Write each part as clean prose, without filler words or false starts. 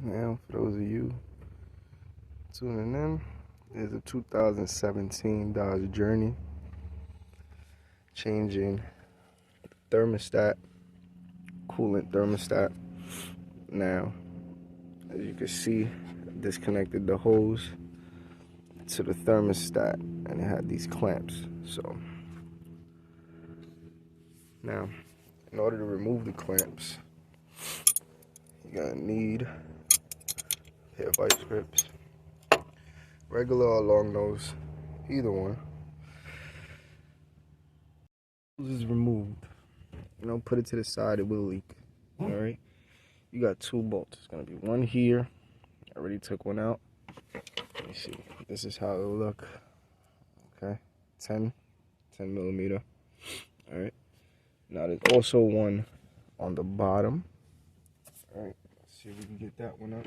Now, for those of you tuning in, there's a 2017 Dodge Journey changing thermostat, coolant thermostat. Now, as you can see, I disconnected the hose to the thermostat and it had these clamps. So now, in order to remove the clamps, you're gonna need a pair of vice grips, regular or long nose, either one. This is removed. Put it to the side, it will leak. Alright? You got two bolts. It's gonna be one here. I already took one out. Let me see. This is how it'll look. Okay. 10 millimeter. Alright. Now there's also one on the bottom. Alright, let's see if we can get that one up.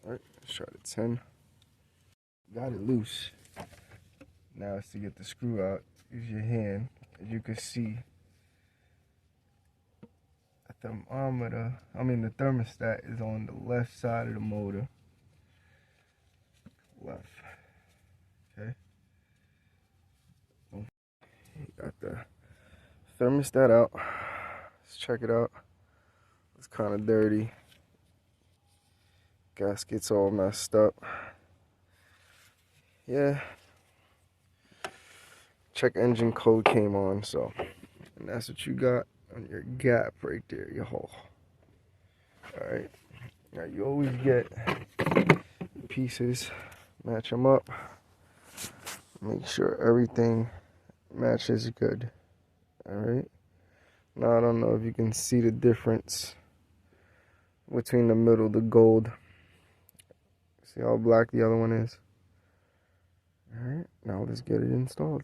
Alright, let's try the 10. Got it loose. Now it's to get the screw out. Use your hand. As you can see, the thermostat is on the left side of the motor. Left. Okay. Got the thermostat out. Let's check it out. It's kind of dirty. Gasket's all messed up. Yeah. Check engine code came on, so. And that's what you got on your gap right there, your hole. Alright. Now you always get pieces, match them up. Make sure everything matches good. Alright. Now I don't know if you can see the difference between the middle, the gold. See how black the other one is? Alright, now let's get it installed.